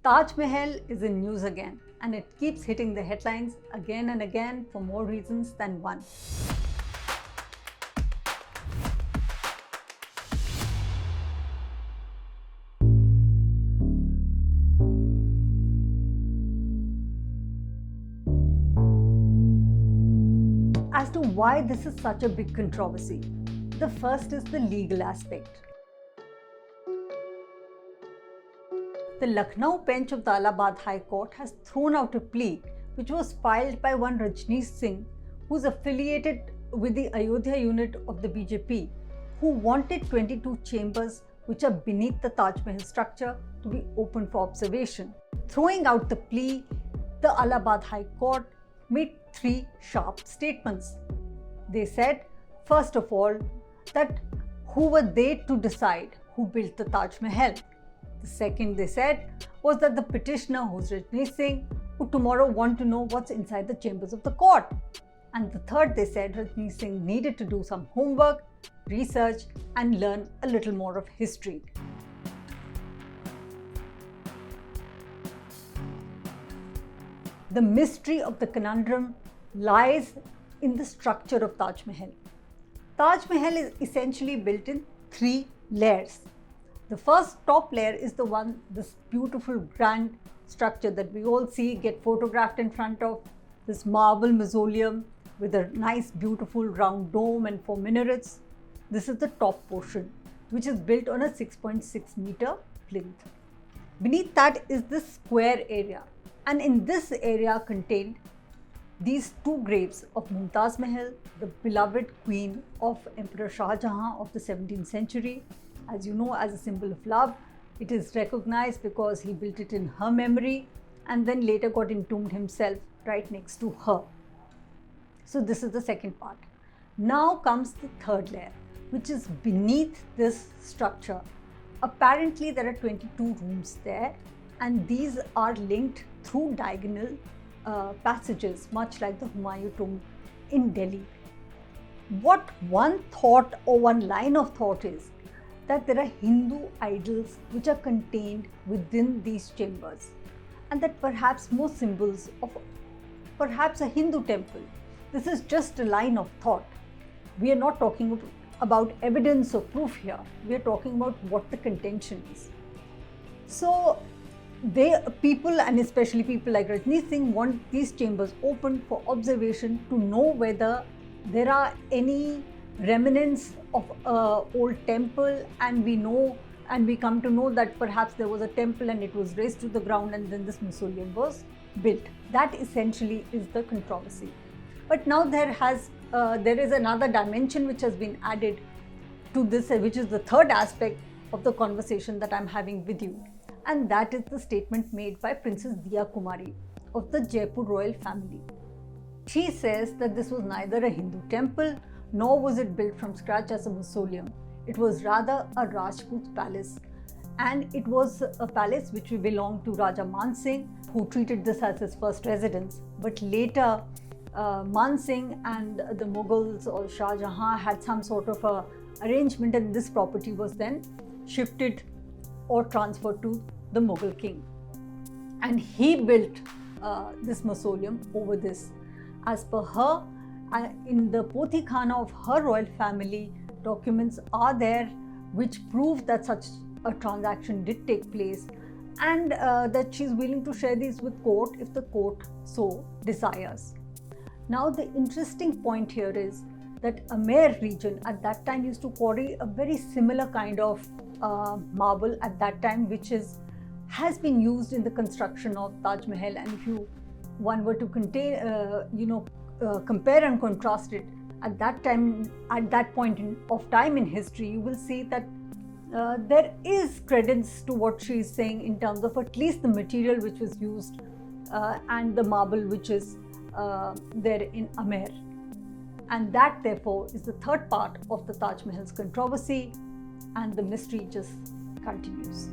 Taj Mahal is in news again, and it keeps hitting the headlines again and again for more reasons than one. As to why this is such a big controversy, the first is the legal aspect. The Lucknow bench of the Allahabad High Court has thrown out a plea which was filed by one Rajneesh Singh, who is affiliated with the Ayodhya unit of the BJP, who wanted 22 chambers which are beneath the Taj Mahal structure to be open for observation. Throwing out the plea, the Allahabad High Court made three sharp statements. They said, first of all, that who were they to decide who built the Taj Mahal? The second they said was that the petitioner, who's Rajneesh Singh, would tomorrow want to know what's inside the chambers of the court. And the third they said Rajneesh Singh needed to do some homework, research and learn a little more of history. The mystery of the conundrum lies in the structure of Taj Mahal. Taj Mahal is essentially built in three layers. The first top layer is the one, this beautiful grand structure that we all see get photographed in front of, this marble mausoleum with a nice beautiful round dome and 4 minarets. This is the top portion, which is built on a 6.6 meter plinth. Beneath that is this square area, and in this area contained these two graves of Mumtaz Mahal, the beloved queen of Emperor Shah Jahan of the 17th century. As you know, as a symbol of love, it is recognized because he built it in her memory and then later got entombed himself right next to her. So this is the second part. Now comes the third layer, which is beneath this structure. Apparently there are 22 rooms there, and these are linked through diagonal passages, much like the Humayun tomb in Delhi. What one thought or one line of thought is that there are Hindu idols which are contained within these chambers, and that perhaps more symbols of perhaps a Hindu temple. This is just a line of thought. We are not talking about evidence or proof here. We are talking about what the contention is. So people, and especially people like Rajneesh Singh, want these chambers open for observation to know whether there are any remnants of an old temple, and we come to know that perhaps there was a temple and it was razed to the ground and then this mausoleum was built. That essentially is the controversy. But now there is another dimension which has been added to this, which is the third aspect of the conversation that I'm having with you, and that is the statement made by Princess Diya Kumari of the Jaipur royal family. She says that this was neither a Hindu temple nor was it built from scratch as a mausoleum. It was rather a Rajput palace, and it was a palace which belonged to Raja Man Singh, who treated this as his first residence. But later Man Singh and the Mughals or Shah Jahan had some sort of a arrangement, and this property was then shifted or transferred to the Mughal king, and he built this mausoleum over this. As per her, in the Pothikana of her royal family, documents are there which prove that such a transaction did take place, and that she's willing to share these with court if the court so desires. Now the interesting point here is that Amer region at that time used to quarry a very similar kind of marble at that time, which has been used in the construction of Taj Mahal. And if one were to compare and contrast it at that time, at that point of time in history, you will see that there is credence to what she is saying in terms of at least the material which was used and the marble which is there in Amer. And that therefore is the third part of the Taj Mahal's controversy, and the mystery just continues.